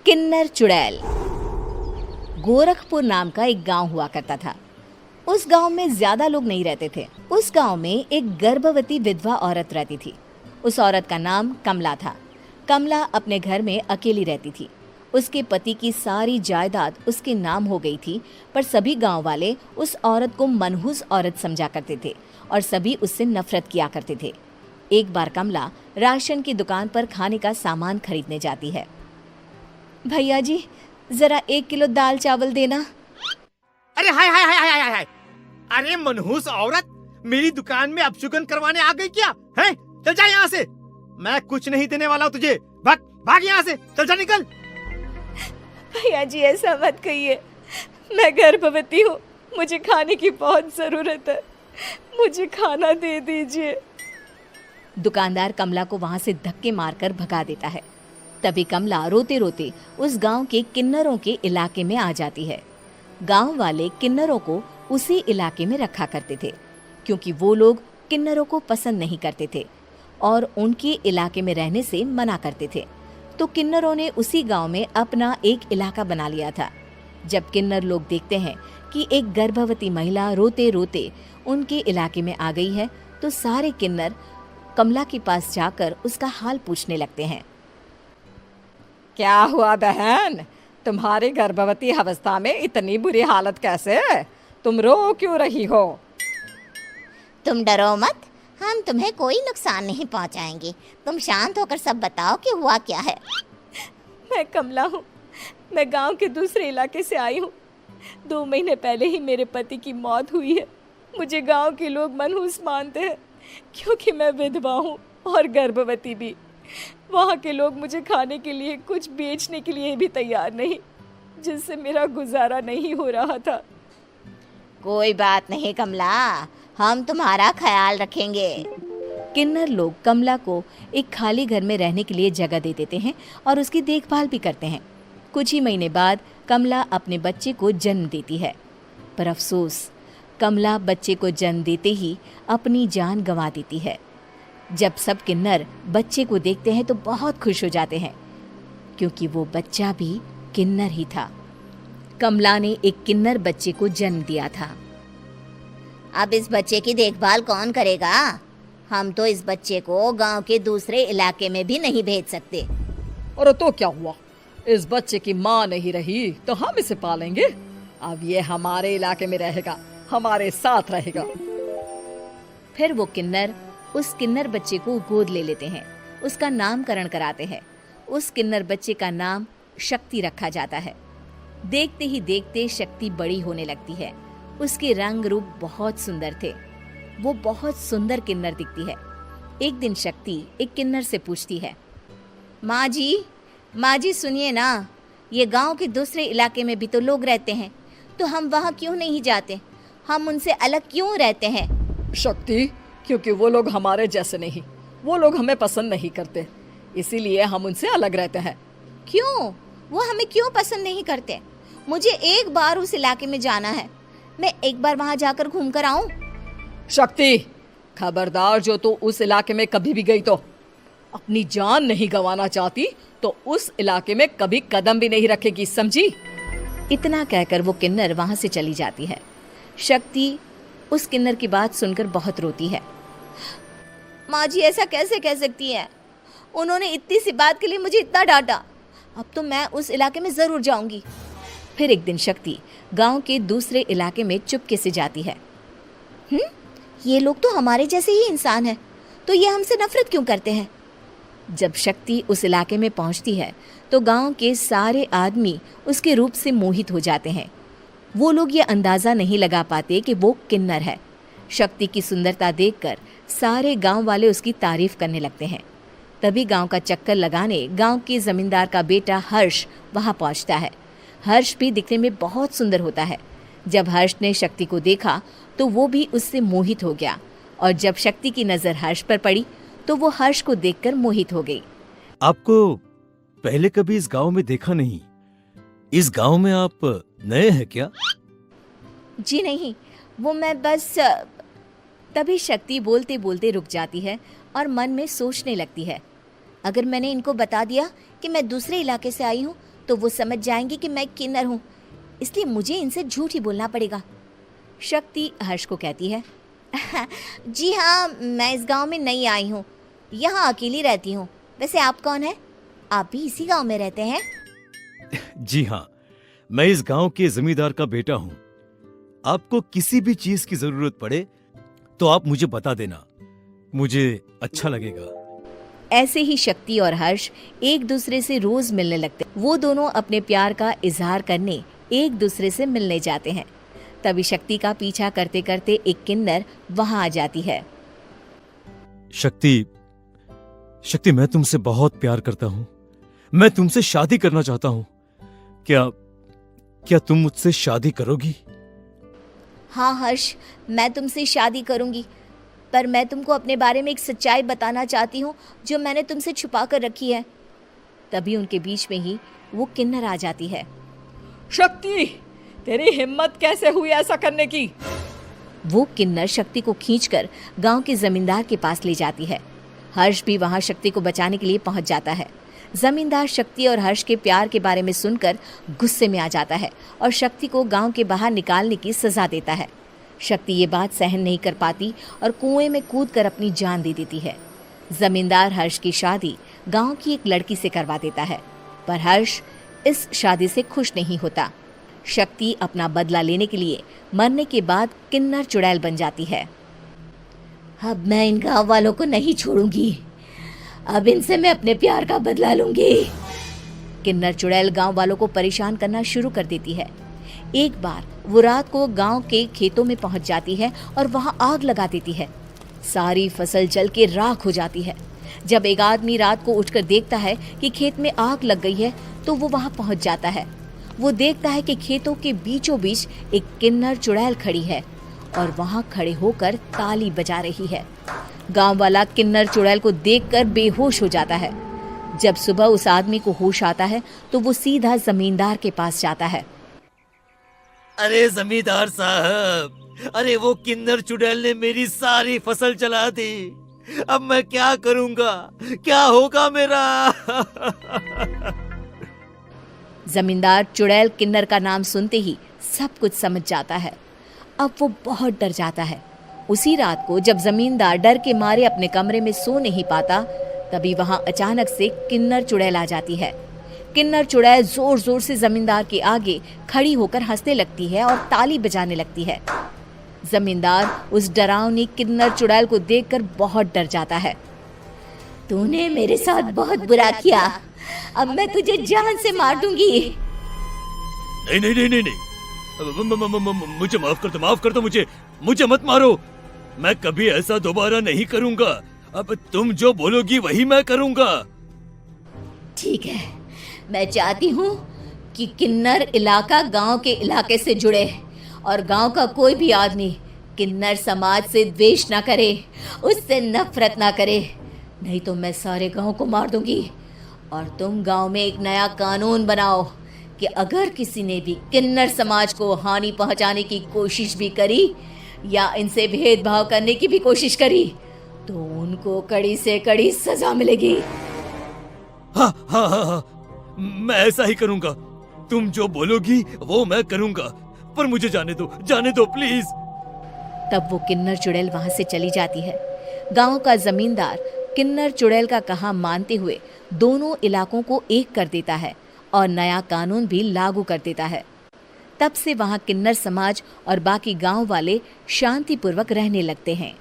किन्नर चुड़ैल। गोरखपुर नाम का एक गांव हुआ करता था। उस गांव में ज्यादा लोग नहीं रहते थे। उस गांव में एक गर्भवती विधवा औरत रहती थी। उस औरत का नाम कमला था। कमला अपने घर में अकेली रहती थी। उसके पति की सारी जायदाद उसके नाम हो गई थी, पर सभी गांव वाले उस औरत को मनहूस औरत समझा करते थे और सभी उससे नफरत किया करते थे। एक बार कमला राशन की दुकान पर खाने का सामान खरीदने जाती है। भैया जी, जरा 1 किलो दाल चावल देना। अरे हाय हाय हाय हाय हाय हाय! अरे मनहूस औरत, मेरी दुकान में अपशुगन करवाने आ गई क्या? हैं? चल जा यहाँ से। मैं कुछ नहीं देने वाला हूँ तुझे। भाग भाग यहाँ से, चल जा, निकल। भैया जी, ऐसा मत कहिए। मैं गर्भवती हूँ, मुझे खाने की बहुत जरूरत है। मुझे खाना दे दीजिए। दुकानदार कमला को वहां से धक्के मारकर भगा देता है। तभी कमला रोते रोते उस गांव के किन्नरों के इलाके में आ जाती है। गांव वाले किन्नरों को उसी इलाके में रखा करते थे, क्योंकि वो लोग किन्नरों को पसंद नहीं करते थे और उनके इलाके में रहने से मना करते थे। तो किन्नरों ने उसी गांव में अपना एक इलाका बना लिया था। जब किन्नर लोग देखते हैं कि एक गर्भवती महिला रोते रोते उनके इलाके में आ गई है, तो सारे किन्नर कमला के पास जाकर उसका हाल पूछने लगते हैं। क्या हुआ बहन, तुम्हारी गर्भवती अवस्था में इतनी बुरी हालत कैसे है? तुम रो क्यों रही हो? तुम डरो मत, हम तुम्हें कोई नुकसान नहीं पहुंचाएंगे। तुम शांत होकर सब बताओ कि हुआ क्या है। मैं कमला हूँ। मैं गांव के दूसरे इलाके से आई हूँ। 2 महीने पहले ही मेरे पति की मौत हुई है। मुझे गांव के लोग मनहूस मानते हैं, क्योंकि मैं विधवा हूँ और गर्भवती भी। वहाँ के लोग मुझे खाने के लिए कुछ बेचने के लिए भी तैयार नहीं, जिससे मेरा गुजारा नहीं हो रहा था। कोई बात नहीं कमला, हम तुम्हारा ख्याल रखेंगे। किन्नर लोग कमला को एक खाली घर में रहने के लिए जगह दे देते हैं और उसकी देखभाल भी करते हैं। कुछ ही महीने बाद कमला अपने बच्चे को जन्म देती है, पर अफसोस, कमला बच्चे को जन्म देते ही अपनी जान गंवा देती है। जब सब किन्नर बच्चे को देखते हैं तो बहुत खुश हो जाते हैं, क्योंकि वो बच्चा भी किन्नर ही था। कमला ने एक किन्नर बच्चे को जन्म दिया था। अब इस बच्चे की देखभाल कौन करेगा? हम तो इस बच्चे को गांव के दूसरे इलाके में भी नहीं भेज सकते। और तो क्या हुआ, इस बच्चे की माँ नहीं रही तो हम इसे पालेंगे। अब ये हमारे इलाके में रहेगा, हमारे साथ रहेगा। फिर वो किन्नर उस किन्नर बच्चे को गोद ले लेते हैं, उसका नामकरण कराते हैं। उस किन्नर बच्चे का नाम शक्ति रखा जाता है। देखते ही देखते शक्ति बड़ी होने लगती है। उसके रंग रूप बहुत सुंदर थे। वो बहुत सुंदर किन्नर दिखती है। एक दिन शक्ति एक किन्नर से पूछती है, माँ जी सुनिए ना, ये गांव के दूसरे इलाके में भी तो लोग रहते हैं, तो हम वहाँ क्यों नहीं जाते? हम उनसे अलग क्यों रहते हैं? शक्ति, क्योंकि वो लोग हमारे जैसे नहीं, वो लोग हमें पसंद नहीं करते, इसीलिए हम उनसे अलग रहते हैं। क्यों? वो हमें क्यों पसंद नहीं करते? मुझे एक बार उस इलाके में जाना है। मैं एक बार वहाँ जाकर घूम कर आऊं। शक्ति, खबरदार, जो तू उस इलाके में कभी भी गई तो अपनी जान नहीं गंवाना चाहती तो उस इलाके में कभी कदम भी नहीं रखेगी, समझी? इतना कहकर वो किन्नर वहाँ से चली जाती है। शक्ति उस किन्नर की बात सुनकर बहुत रोती है। माँ जी, ऐसा कैसे कह सकती हैं? उन्होंने इतनी सी बात के लिए मुझे इतना डांटा। अब तो मैं उस इलाके में जरूर जाऊंगी। फिर एक दिन शक्ति गांव के दूसरे इलाके में चुपके से जाती है। ये लोग तो हमारे जैसे ही इंसान हैं, तो ये हमसे नफरत क्यों करते हैं? जब शक्ति उस इलाके में पहुंचती है तो गांव के सारे आदमी उसके रूप से मोहित हो जाते हैं। वो लोग ये अंदाजा नहीं लगा पाते कि वो किन्नर है। शक्ति की सुंदरता देखकर सारे गांव वाले उसकी तारीफ करने लगते हैं। तभी गांव का चक्कर लगाने गांव के जमींदार का बेटा हर्ष वहां पहुंचता है। हर्ष भी दिखने में बहुत सुंदर होता है। जब हर्ष ने शक्ति को देखा तो वो भी उससे मोहित हो गया, और जब शक्ति की नजर हर्ष पर पड़ी तो वो हर्ष को देखकर मोहित हो गई। आपको पहले कभी इस गांव में देखा नहीं। इस गांव में आप नए हैं क्या? जी नहीं, वो मैं बस। तभी शक्ति बोलते बोलते रुक जाती है और मन में सोचने लगती है, अगर मैंने इनको बता दिया कि मैं दूसरे इलाके से आई हूँ तो वो समझ जाएंगे कि मैं किन्नर हूँ, इसलिए मुझे इनसे झूठ ही बोलना पड़ेगा। शक्ति हर्ष को कहती है, जी हाँ, मैं इस गांव में नई आई हूँ, यहाँ अकेली रहती हूँ। वैसे आप कौन है? आप भी इसी गांव में रहते हैं? जी हाँ, मैं इस गांव के जमींदार का बेटा हूँ। आपको किसी भी चीज की जरूरत पड़े तो आप मुझे बता देना, मुझे अच्छा लगेगा। ऐसे ही शक्ति और हर्ष एक दूसरे से रोज मिलने लगते। वो दोनों अपने प्यार का इजहार करने एक दूसरे से मिलने जाते हैं। तभी शक्ति का पीछा करते करते एक किन्नर वहां आ जाती है। शक्ति, शक्ति, मैं तुमसे बहुत प्यार करता हूँ। मैं तुमसे शादी करना चाहता हूँ। क्या तुम मुझसे शादी करोगी? हाँ हर्ष, मैं तुमसे शादी करूंगी, पर मैं तुमको अपने बारे में एक सच्चाई बताना चाहती हूँ जो मैंने तुमसे छुपा कर रखी है। तभी उनके बीच में ही वो किन्नर आ जाती है। शक्ति, तेरी हिम्मत कैसे हुई ऐसा करने की? वो किन्नर शक्ति को खींचकर गांव के जमींदार के पास ले जाती है। हर्ष भी वहां शक्ति को बचाने के लिए पहुंच जाता है। जमींदार शक्ति और हर्ष के प्यार के बारे में सुनकर गुस्से में आ जाता है और शक्ति को गांव के बाहर निकालने की सजा देता है। शक्ति ये बात सहन नहीं कर पाती और कुएं में कूदकर अपनी जान दे देती है। जमींदार हर्ष की शादी गांव की एक लड़की से करवा देता है, पर हर्ष इस शादी से खुश नहीं होता। शक्ति अपना बदला लेने के लिए मरने के बाद किन्नर चुड़ैल बन जाती है। अब मैं इन गांव वालों को नहीं छोड़ूंगी, अब इनसे मैं अपने प्यार का बदला लूंगी। किन्नर चुड़ैल गांव वालों को परेशान करना शुरू कर देती है। एक बार वो रात को गांव के खेतों में पहुंच जाती है और वहां आग लगा देती है। सारी फसल जल के राख हो जाती है। जब एक आदमी रात को उठकर देखता है कि खेत में आग लग गई है तो वो वहां पहुंच जाता है। वो देखता है कि खेतों के बीचों बीच एक किन्नर चुड़ैल खड़ी है और वहां खड़े होकर ताली बजा रही है। गांव वाला किन्नर चुड़ैल को देखकर बेहोश हो जाता है। जब सुबह उस आदमी को होश आता है तो वो सीधा जमींदार के पास जाता है। अरे जमींदार साहब, अरे वो किन्नर चुड़ैल ने मेरी सारी फसल जला दी। अब मैं क्या करूंगा? क्या होगा मेरा? जमींदार चुड़ैल किन्नर का नाम सुनते ही सब कुछ समझ जाता है। अब वो बहुत डर जाता है। उसी रात को जब जमींदार डर के मारे अपने कमरे में सो नहीं पाता, तभी वहां अचानक से किन्नर चुड़ैल आ जाती है। किन्नर चुड़ैल जोर जोर से जमींदार के आगे खड़ी होकर हंसने लगती है और ताली बजाने लगती है। जमींदार उस डरावनी किन्नर चुड़ैल को देखकर बहुत डर जाता है। तूने मेरे साथ बहुत बुरा किया, अब मैं तुझे जान से मार दूंगी। नहीं नहीं नहीं नहीं नहीं, मुझे माफ कर दो, मुझे मत मारो। मैं कभी ऐसा दोबारा नहीं करूंगा। अब तुम जो बोलोगी वही मैं करूंगा। ठीक है, मैं चाहती हूँ कि किन्नर इलाका गांव के इलाके से जुड़े और गांव का कोई भी आदमी किन्नर समाज से द्वेष ना करे, उससे नफरत ना करे, नहीं तो मैं सारे गांव को मार दूंगी। और तुम गांव में एक नया कानून बनाओ कि अगर किसी ने भी किन्नर समाज को हानि पहुंचाने की कोशिश भी करी या इनसे भेदभाव करने की भी कोशिश करी तो उनको कड़ी से कड़ी सजा मिलेगी। हाँ हाँ हाँ हाँ, मैं ऐसा ही करूंगा। तुम जो बोलोगी वो मैं करूंगा, पर मुझे जाने दो प्लीज। तब वो किन्नर चुड़ैल वहां से चली जाती है। गांव का जमींदार किन्नर चुड़ैल का कहा मानते हुए दोनों इलाकों को एक कर देता है और नया कानून भी लागू कर देता है। तब से वहां किन्नर समाज और बाकी गांव वाले शांतिपूर्वक रहने लगते हैं।